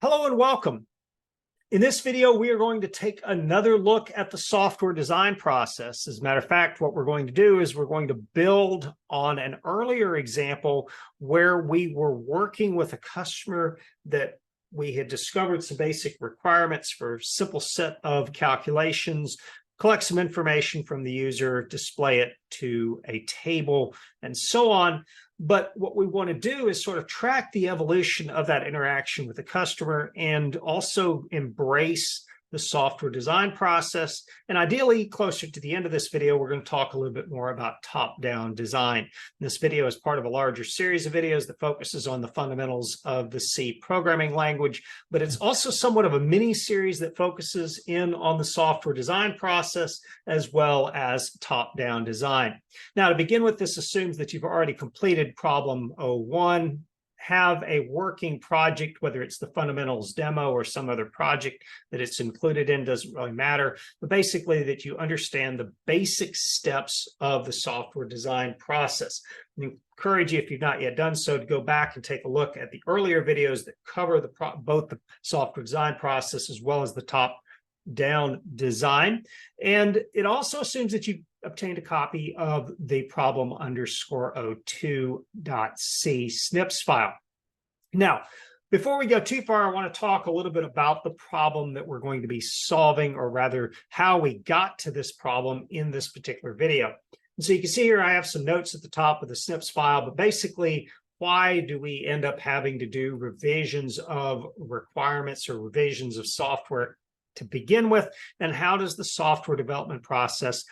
Hello and welcome. In this video, we are going to take another look at the software design process. As a matter of fact, what we're going to do is we're going to build on an earlier example where we were working with a customer that we had discovered some basic requirements for a simple set of calculations, collect some information from the user, display it to a table, and so on. But what we want to do is sort of track the evolution of that interaction with the customer and also embrace the software design process. And ideally, closer to the end of this video, we're going to talk a little bit more about top-down design. This video is part of a larger series of videos that focuses on the fundamentals of the C programming language, but it's also somewhat of a mini-series that focuses in on the software design process as well as top-down design. Now, to begin with, this assumes that you've already completed problem 01, have a working project, whether it's the fundamentals demo or some other project that it's included in, doesn't really matter, but basically that you understand the basic steps of the software design process. I encourage you, if you've not yet done so, to go back and take a look at the earlier videos that cover both the software design process as well as the top-down design. And it also assumes that you obtained a copy of the problem_02.c snips file. Now, before we go too far, I want to talk a little bit about the problem that we're going to be solving, or rather how we got to this problem in this particular video. And so you can see here I have some notes at the top of the snips file, but basically, why do we end up having to do revisions of requirements or revisions of software to begin with, and how does the software development process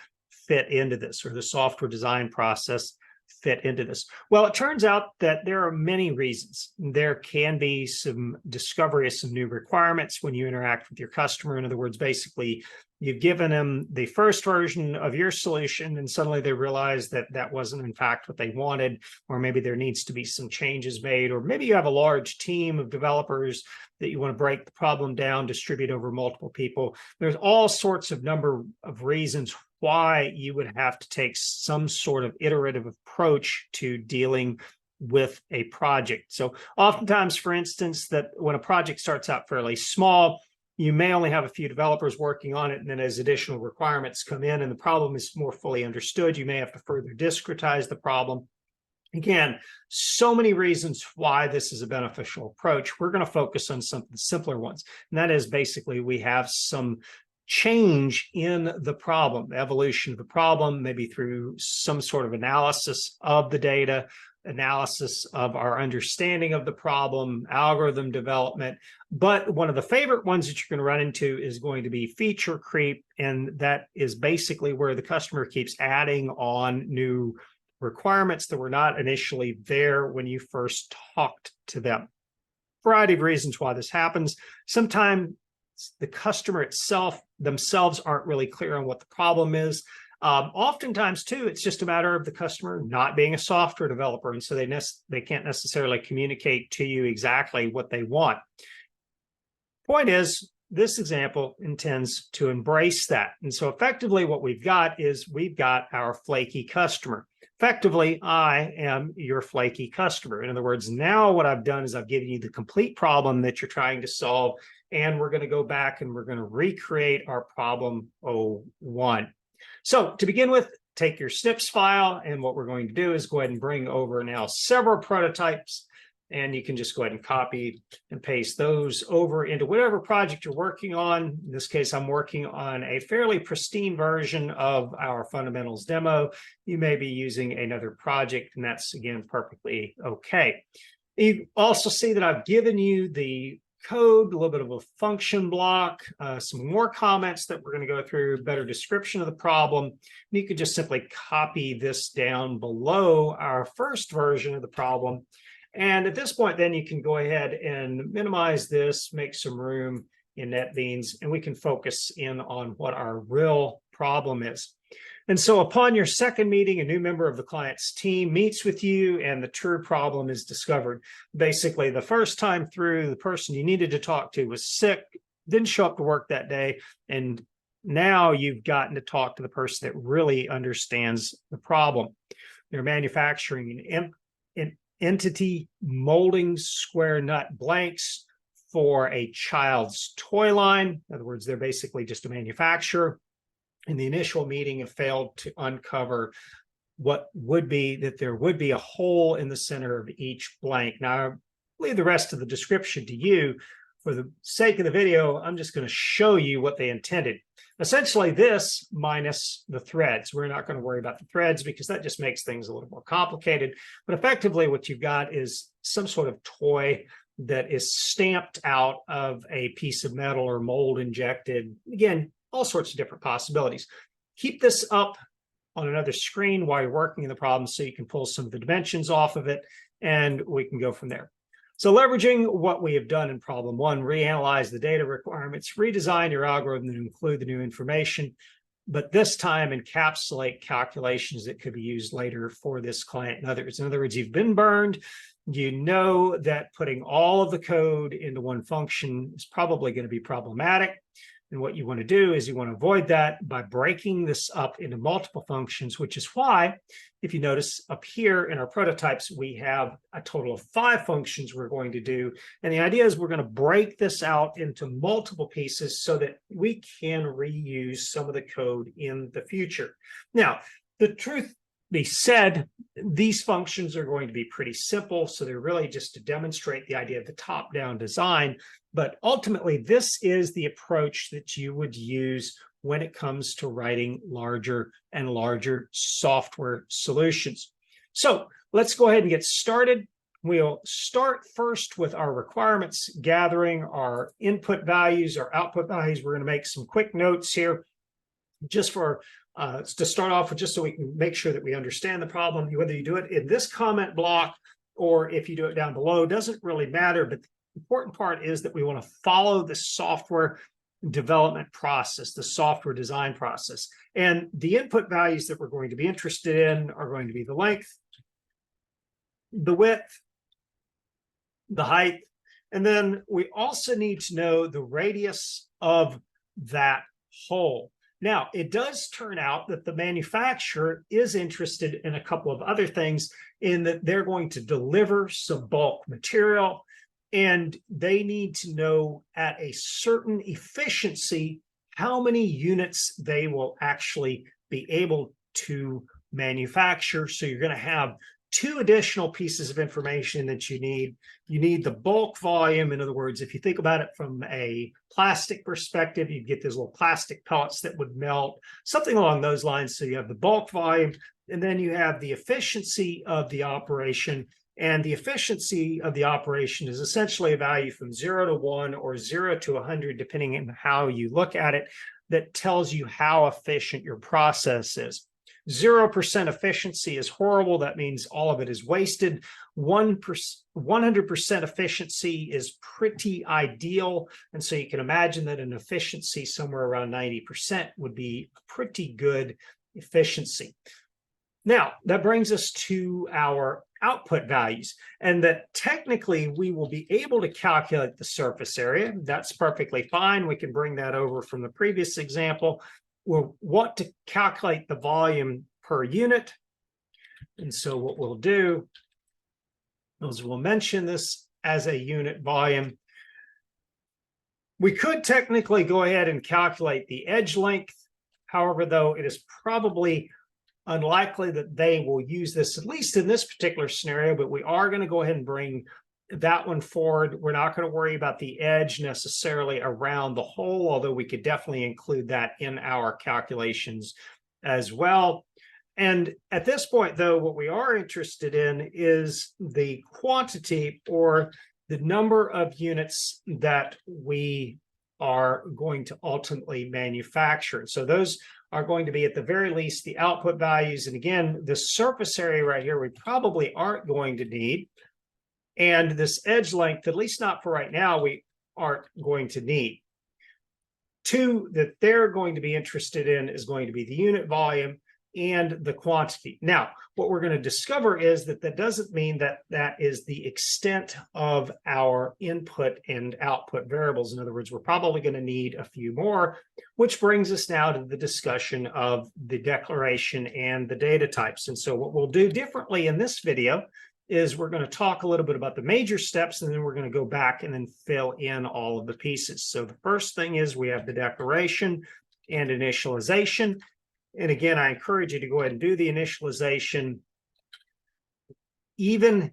fit into this, or the software design process fit into this? Well, it turns out that there are many reasons. There can be some discovery of some new requirements when you interact with your customer. In other words, basically, you've given them the first version of your solution, and suddenly they realize that that wasn't in fact what they wanted, or maybe there needs to be some changes made, or maybe you have a large team of developers that you want to break the problem down, distribute over multiple people. There's all sorts of number of reasons why you would have to take some sort of iterative approach to dealing with a project. So oftentimes, for instance, that when a project starts out fairly small, you may only have a few developers working on it, and then as additional requirements come in and the problem is more fully understood, you may have to further discretize the problem. Again, so many reasons why this is a beneficial approach. We're going to focus on some of the simpler ones, and that is basically we have some change in the problem, the evolution of the problem, maybe through some sort of analysis of the data, analysis of our understanding of the problem, algorithm development. But one of the favorite ones that you're going to run into is going to be feature creep, and that is basically where the customer keeps adding on new requirements that were not initially there when you first talked to them. Variety of reasons why this happens. Sometimes the customer themselves aren't really clear on what the problem is. Oftentimes, too, it's just a matter of the customer not being a software developer, and so they can't necessarily communicate to you exactly what they want. Point is, this example intends to embrace that. And so effectively what we've got is we've got our flaky customer. Effectively, I am your flaky customer. In other words, now what I've done is I've given you the complete problem that you're trying to solve, and we're going to go back and we're going to recreate our problem 01. So to begin with, take your snips file, and what we're going to do is go ahead and bring over now several prototypes, and you can just go ahead and copy and paste those over into whatever project you're working on. In this case, I'm working on a fairly pristine version of our fundamentals demo. You may be using another project, and that's, again, perfectly okay. You also see that I've given you the code, a little bit of a function block, some more comments that we're going to go through, better description of the problem. And you could just simply copy this down below our first version of the problem. And at this point, then you can go ahead and minimize this, make some room in NetBeans, and we can focus in on what our real problem is. And so upon your second meeting, a new member of the client's team meets with you and the true problem is discovered. Basically, the first time through, the person you needed to talk to was sick, didn't show up to work that day, and now you've gotten to talk to the person that really understands the problem. They're manufacturing an entity molding square nut blanks for a child's toy line. In other words, they're basically just a manufacturer. In the initial meeting, have failed to uncover what would be that there would be a hole in the center of each blank. Now, I leave the rest of the description to you. For the sake of the video, I'm just going to show you what they intended. Essentially, this minus the threads. We're not going to worry about the threads because that just makes things a little more complicated. But effectively, what you've got is some sort of toy that is stamped out of a piece of metal or mold injected. Again, all sorts of different possibilities. Keep this up on another screen while you're working in the problem so you can pull some of the dimensions off of it, and we can go from there. So leveraging what we have done in problem one, reanalyze the data requirements, redesign your algorithm to include the new information, but this time encapsulate calculations that could be used later for this client and others. In other words, you've been burned. You know that putting all of the code into one function is probably going to be problematic. And what you want to do is you want to avoid that by breaking this up into multiple functions, which is why, if you notice up here in our prototypes, we have a total of 5 functions we're going to do. And the idea is we're going to break this out into multiple pieces so that we can reuse some of the code in the future. Now, the truth be said, these functions are going to be pretty simple. So they're really just to demonstrate the idea of the top-down design. But ultimately, this is the approach that you would use when it comes to writing larger and larger software solutions. So let's go ahead and get started. We'll start first with our requirements, gathering our input values, our output values. We're going to make some quick notes here just for to start off with, just so we can make sure that we understand the problem. Whether you do it in this comment block or if you do it down below, doesn't really matter. But the important part is that we want to follow the software development process, the software design process. And the input values that we're going to be interested in are going to be the length, the width, the height, and then we also need to know the radius of that hole. Now, it does turn out that the manufacturer is interested in a couple of other things, in that they're going to deliver some bulk material, and they need to know at a certain efficiency how many units they will actually be able to manufacture. So you're going to have 2 additional pieces of information that you need. You need the bulk volume. In other words, if you think about it from a plastic perspective, you'd get these little plastic pellets that would melt, something along those lines. So you have the bulk volume, and then you have the efficiency of the operation. And the efficiency of the operation is essentially a value from 0 to 1 or 0 to 100, depending on how you look at it, that tells you how efficient your process is. 0% efficiency is horrible. That means all of it is wasted. 100% efficiency is pretty ideal. And so you can imagine that an efficiency somewhere around 90% would be a pretty good efficiency. Now, that brings us to our output values, and that technically we will be able to calculate the surface area. That's perfectly fine. We can bring that over from the previous example. We'll want to calculate the volume per unit. And so what we'll do is we'll mention this as a unit volume. We could technically go ahead and calculate the edge length. However, though, it is probably unlikely that they will use this, at least in this particular scenario, but we are going to go ahead and bring that one forward. We're not going to worry about the edge necessarily around the hole, although we could definitely include that in our calculations as well. And at this point, though, what we are interested in is the quantity, or the number of units that we are going to ultimately manufacture. So those are going to be, at the very least, the output values. And again, the surface area right here, we probably aren't going to need. And this edge length, at least not for right now, we aren't going to need. 2 that they're going to be interested in is going to be the unit volume and the quantity. Now, what we're going to discover is that that doesn't mean that that is the extent of our input and output variables. In other words, we're probably going to need a few more, which brings us now to the discussion of the declaration and the data types. And so what we'll do differently in this video is we're going to talk a little bit about the major steps, and then we're going to go back and then fill in all of the pieces. So the first thing is we have the declaration and initialization. And again, I encourage you to go ahead and do the initialization even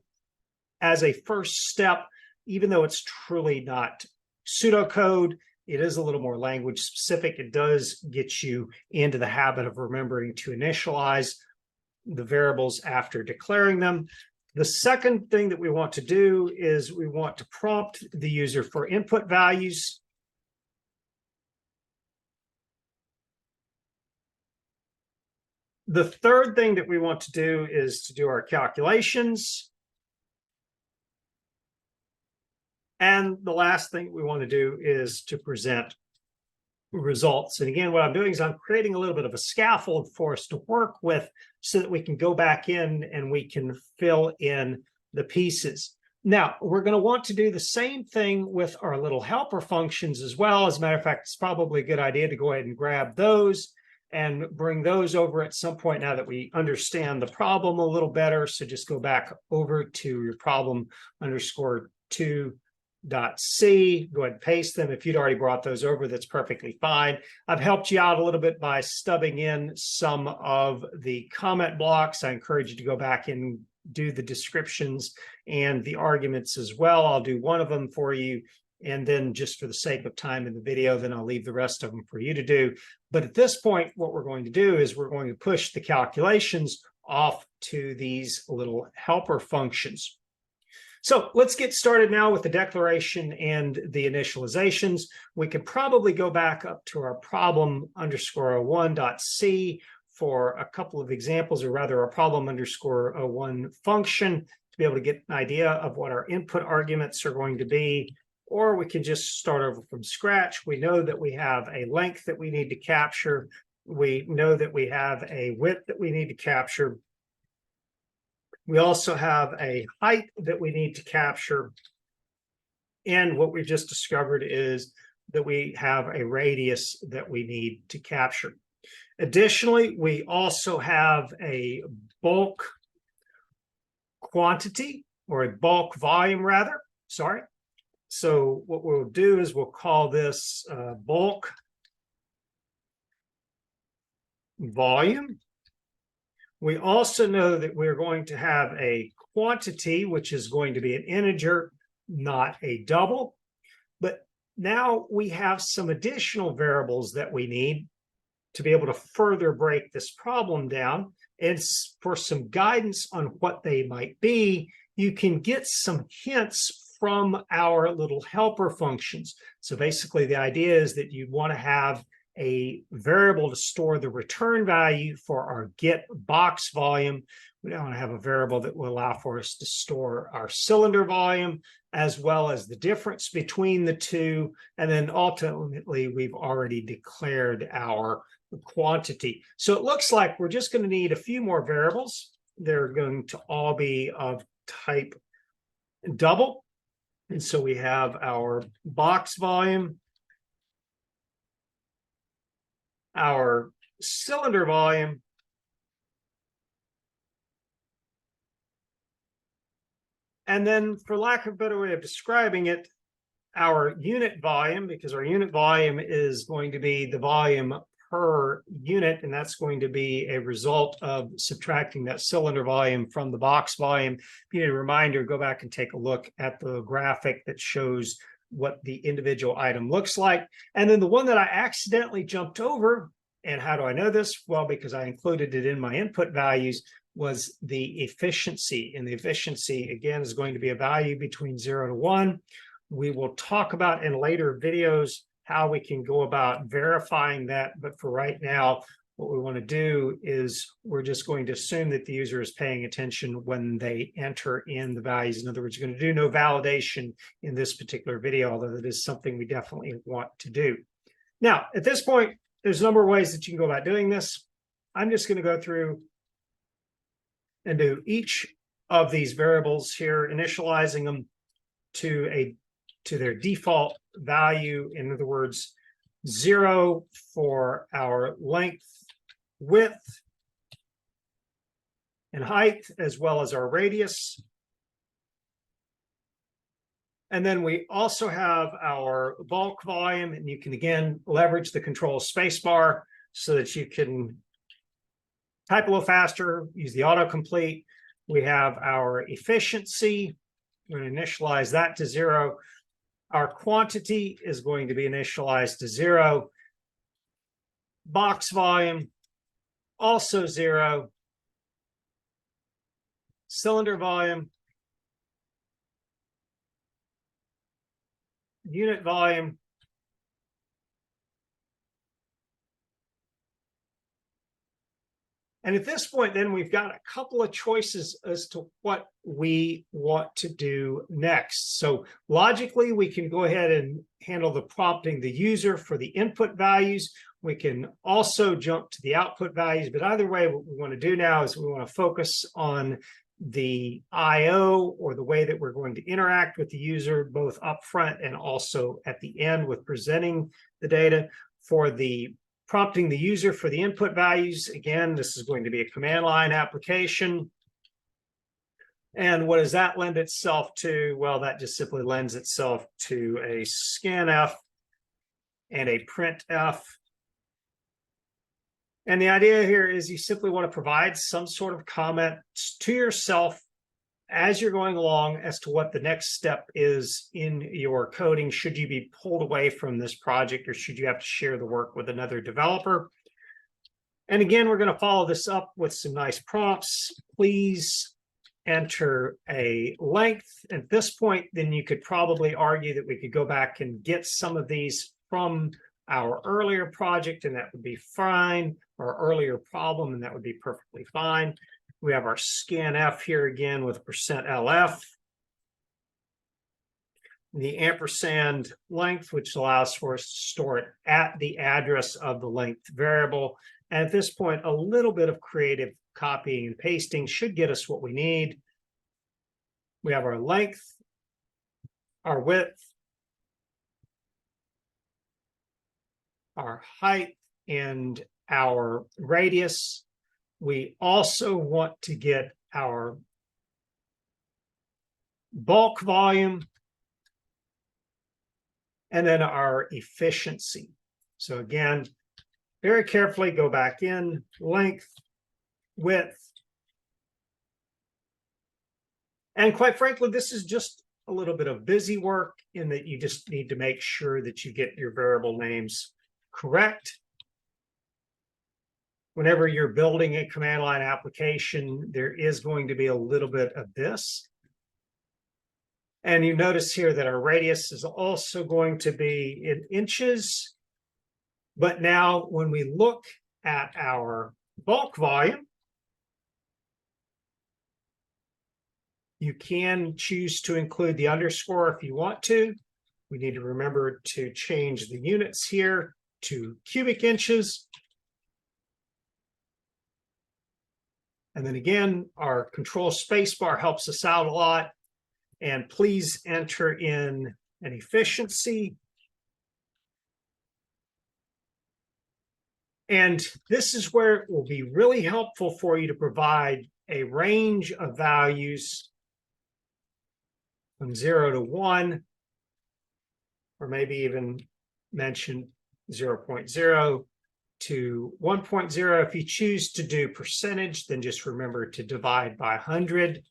as a first step, even though it's truly not pseudocode. It is a little more language specific. It does get you into the habit of remembering to initialize the variables after declaring them. The second thing that we want to do is we want to prompt the user for input values. The third thing that we want to do is to do our calculations. And the last thing we want to do is to present results. And again, what I'm doing is I'm creating a little bit of a scaffold for us to work with so that we can go back in and we can fill in the pieces. Now, we're going to want to do the same thing with our little helper functions as well. As a matter of fact, it's probably a good idea to go ahead and grab those and bring those over at some point now that we understand the problem a little better. So just go back over to your problem _2.c, go ahead and paste them. If you'd already brought those over, that's perfectly fine. I've helped you out a little bit by stubbing in some of the comment blocks. I encourage you to go back and do the descriptions and the arguments as well. I'll do one of them for you, and then just for the sake of time in the video, then I'll leave the rest of them for you to do. But at this point, what we're going to do is we're going to push the calculations off to these little helper functions. So let's get started now with the declaration and the initializations. We could probably go back up to our problem _01.c for a couple of examples, or rather our problem _01 function, to be able to get an idea of what our input arguments are going to be. Or we can just start over from scratch. We know that we have a length that we need to capture. We know that we have a width that we need to capture. We also have a height that we need to capture. And what we've just discovered is that we have a radius that we need to capture. Additionally, we also have a bulk quantity, or a bulk volume rather, sorry. So what we'll do is we'll call this bulk volume. We also know that we're going to have a quantity, which is going to be an integer, not a double. But now we have some additional variables that we need to be able to further break this problem down. And for some guidance on what they might be, you can get some hints from our little helper functions. So basically the idea is that you want to have a variable to store the return value for our get box volume. We want to have a variable that will allow for us to store our cylinder volume, as well as the difference between the two. And then ultimately, we've already declared our quantity. So it looks like we're just going to need a few more variables. They're going to all be of type double. And so we have our box volume, our cylinder volume, and then, for lack of a better way of describing it, our unit volume, because our unit volume is going to be the volume per unit, and that's going to be a result of subtracting that cylinder volume from the box volume. If you need a reminder, go back and take a look at the graphic that shows what the individual item looks like. And then the one that I accidentally jumped over, and how do I know this? Well, because I included it in my input values, was the efficiency. And the efficiency, again, is going to be a value between 0 to 1. We will talk about in later videos how we can go about verifying that. But for right now, what we want to do is we're just going to assume that the user is paying attention when they enter in the values. In other words, you're going to do no validation in this particular video, although that is something we definitely want to do. Now, at this point, there's a number of ways that you can go about doing this. I'm just going to go through and do each of these variables here, initializing them to their default value. In other words, 0 for our length, width, and height, as well as our radius. And then we also have our bulk volume, and you can again leverage the control spacebar so that you can type a little faster, use the autocomplete. We have our efficiency. We're going to initialize that to 0. Our quantity is going to be initialized to 0. Box volume, also 0. Cylinder volume, unit volume, and at this point, then we've got a couple of choices as to what we want to do next. So logically, we can go ahead and handle the prompting the user for the input values. We can also jump to the output values, but either way, what we want to do now is we want to focus on the I/O, or the way that we're going to interact with the user, both up front and also at the end with presenting the data. For the prompting the user for the input values, again, this is going to be a command line application. And what does that lend itself to? Well, that just simply lends itself to a scanf and a printf. And the idea here is you simply want to provide some sort of comment to yourself as you're going along as to what the next step is in your coding. Should you be pulled away from this project, or should you have to share the work with another developer? And again, we're going to follow this up with some nice prompts. Please enter a length. At this point, then you could probably argue that we could go back and get some of these from our earlier project, and that would be fine, or earlier problem, and that would be perfectly fine. We have our scanf here again with %lf, the ampersand length, which allows for us to store it at the address of the length variable. And at this point, a little bit of creative copying and pasting should get us what we need. We have our length, our width, our height, and our radius. We also want to get our bulk volume and then our efficiency. So again, very carefully go back in, length, width. And quite frankly, this is just a little bit of busy work in that you just need to make sure that you get your variable names correct. Whenever you're building a command line application, there is going to be a little bit of this. And you notice here that our radius is also going to be in inches. But now when we look at our bulk volume, you can choose to include the underscore if you want to. We need to remember to change the units here to cubic inches. And then again, our control spacebar helps us out a lot. And please enter in an efficiency. And this is where it will be really helpful for you to provide a range of values from 0 to 1, or maybe even mention 0.0 to 1.0. If you choose to do percentage, then just remember to divide by 100.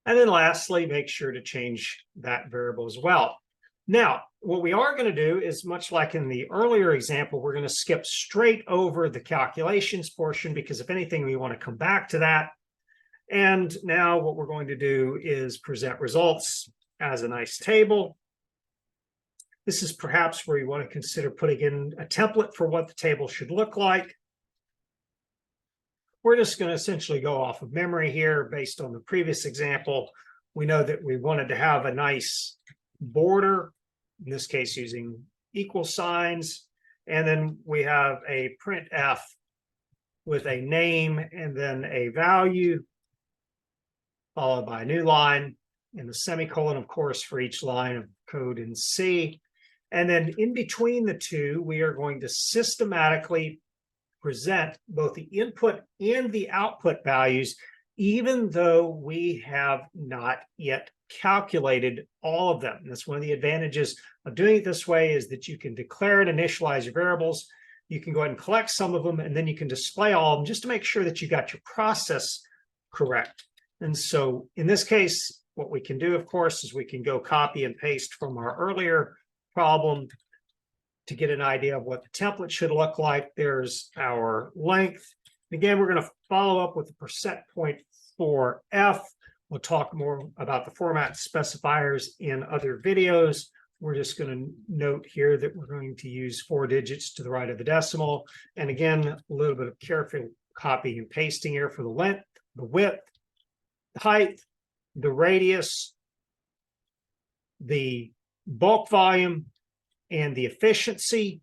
And then lastly, make sure to change that variable as well. Now, what we are going to do is, much like in the earlier example, we're going to skip straight over the calculations portion, because if anything, we want to come back to that. And now what we're going to do is present results as a nice table. This is perhaps where you want to consider putting in a template for what the table should look like. We're just going to essentially go off of memory here based on the previous example. We know that we wanted to have a nice border, in this case using equal signs. And then we have a printf with a name and then a value, followed by a new line and the semicolon, of course, for each line of code in C. And then in between the two, we are going to systematically present both the input and the output values even though we have not yet calculated all of them. And that's one of the advantages of doing it this way, is that you can declare and initialize your variables. You can go ahead and collect some of them, and then you can display all of them just to make sure that you got your process correct. And so in this case, what we can do, of course, is we can go copy and paste from our earlier problem to get an idea of what the template should look like. There's our length. Again, we're going to follow up with the percent point for F. We'll talk more about the format specifiers in other videos. We're just going to note here that we're going to use 4 digits to the right of the decimal. And again, a little bit of careful copying and pasting here for the length, the width, the height, the radius, the bulk volume, and the efficiency.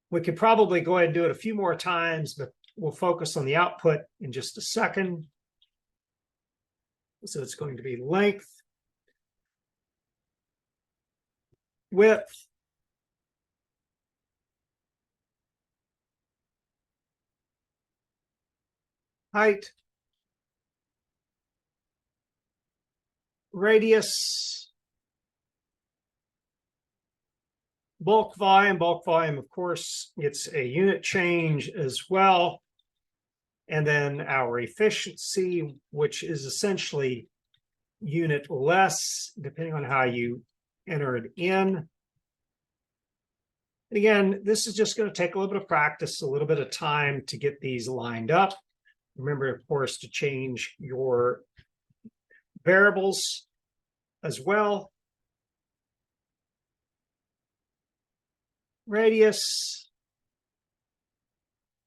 We could probably go ahead and do it a few more times, but we'll focus on the output in just a second. So it's going to be length, width, height, radius, bulk volume. Bulk volume, of course, it's a unit change as well. And then our efficiency, which is essentially unit less, depending on how you enter it in. And again, this is just going to take a little bit of practice, a little bit of time to get these lined up. Remember, of course, to change your variables as well. Radius,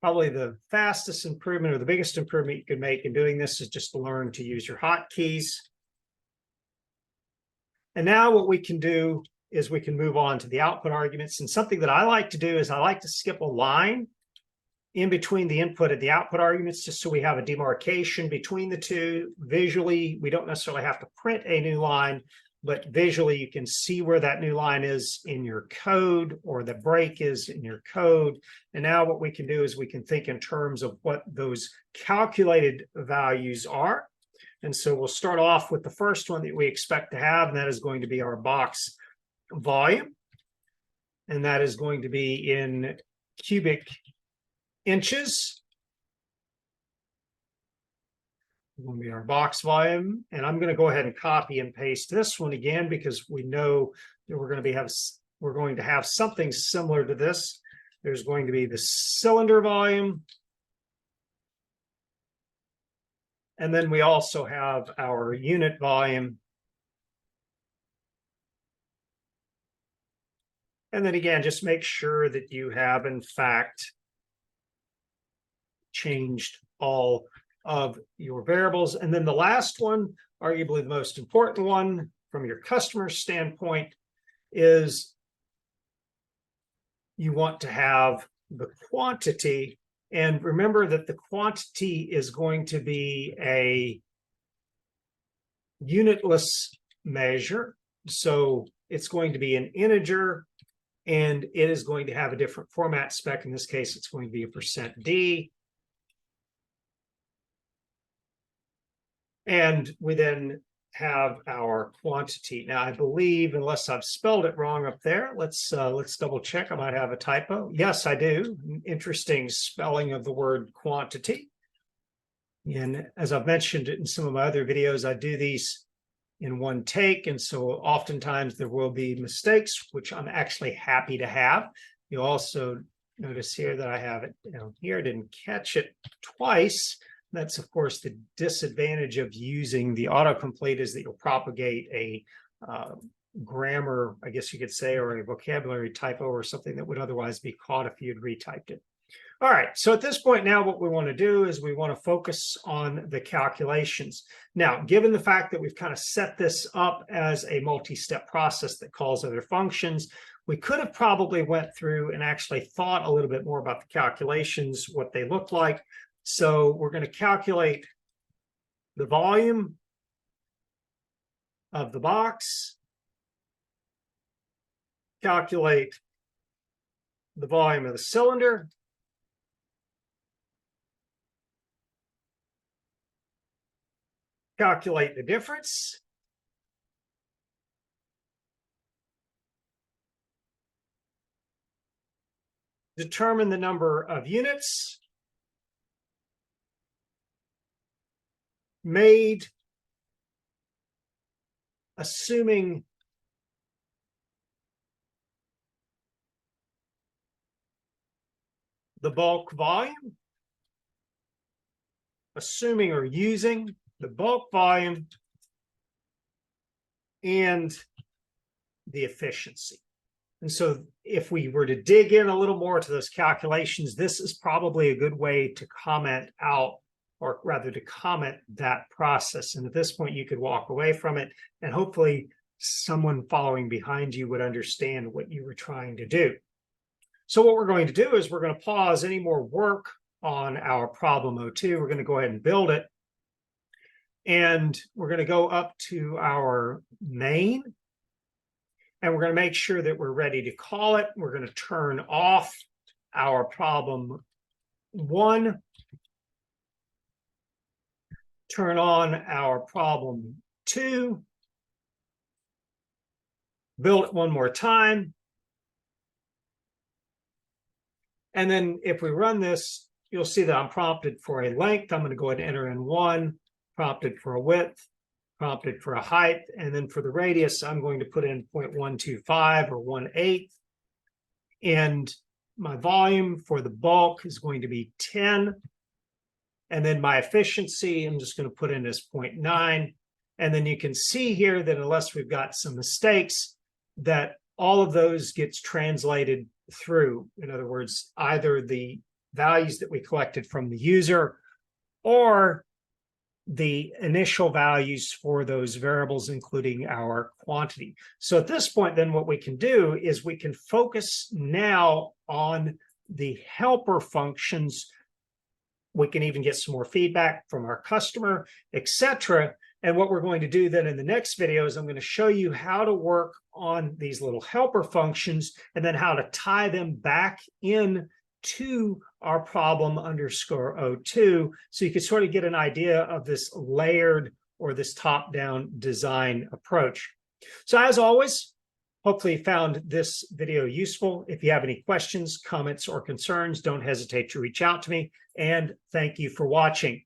probably the fastest improvement or the biggest improvement you can make in doing this is just to learn to use your hotkeys. And now what we can do is we can move on to the output arguments. And something that I like to do is I like to skip a line in between the input and the output arguments, just so we have a demarcation between the two. Visually, we don't necessarily have to print a new line, but visually you can see where that new line is in your code, or the break is in your code. And now what we can do is we can think in terms of what those calculated values are. And so we'll start off with the first one that we expect to have, and that is going to be our box volume. And that is going to be in cubic inches. Going to be our box volume. And I'm going to go ahead and copy and paste this one again, because we know that we're going to have something similar to this. There's going to be the cylinder volume. And then we also have our unit volume. And then again, just make sure that you have, in fact, changed all of your variables. And then the last one, arguably the most important one from your customer standpoint, is you want to have the quantity. And remember that the quantity is going to be a unitless measure. So it's going to be an integer, and it is going to have a different format spec. In this case, it's going to be a %D. And we then have our quantity. Now, I believe, unless I've spelled it wrong up there, let's double check. I might have a typo. Yes, I do. Interesting spelling of the word quantity. And as I've mentioned in some of my other videos, I do these in one take. And so oftentimes there will be mistakes, which I'm actually happy to have. You'll also notice here that I have it down here. I didn't catch it twice. That's, of course, the disadvantage of using the autocomplete, is that you'll propagate a grammar, I guess you could say, or a vocabulary typo or something that would otherwise be caught if you had retyped it. All right, so at this point now, what we want to do is we want to focus on the calculations. Now, given the fact that we've kind of set this up as a multi-step process that calls other functions, we could have probably went through and actually thought a little bit more about the calculations, what they look like. So we're going to calculate the volume of the box, calculate the volume of the cylinder, calculate the difference. Determine the number of units made assuming the bulk volume, assuming or using the bulk volume and the efficiency. And so if we were to dig in a little more to those calculations, this is probably a good way to comment out, or rather to comment that process. And at this point, you could walk away from it, and hopefully someone following behind you would understand what you were trying to do. So what we're going to do is we're going to pause any more work on our problem O2. We're going to go ahead and build it. And we're going to go up to our main. And we're going to make sure that we're ready to call it. We're going to turn off our problem 1. Turn on our problem 2. Build it one more time. And then if we run this, you'll see that I'm prompted for a length. I'm going to go ahead and enter in 1, prompted for a width, prompted for a height, and then for the radius, I'm going to put in 0.125 or 1/8. And my volume for the bulk is going to be 10. And then my efficiency, I'm just going to put in as 0.9. And then you can see here that unless we've got some mistakes, that all of those gets translated through. In other words, either the values that we collected from the user or the initial values for those variables, including our quantity. So at this point, then what we can do is we can focus now on the helper functions. We can even get some more feedback from our customer, etc. And what we're going to do then in the next video is I'm going to show you how to work on these little helper functions and then how to tie them back in to our problem underscore O2, so you can sort of get an idea of this layered or this top-down design approach. So as always, hopefully you found this video useful. If you have any questions, comments, or concerns, don't hesitate to reach out to me. And thank you for watching.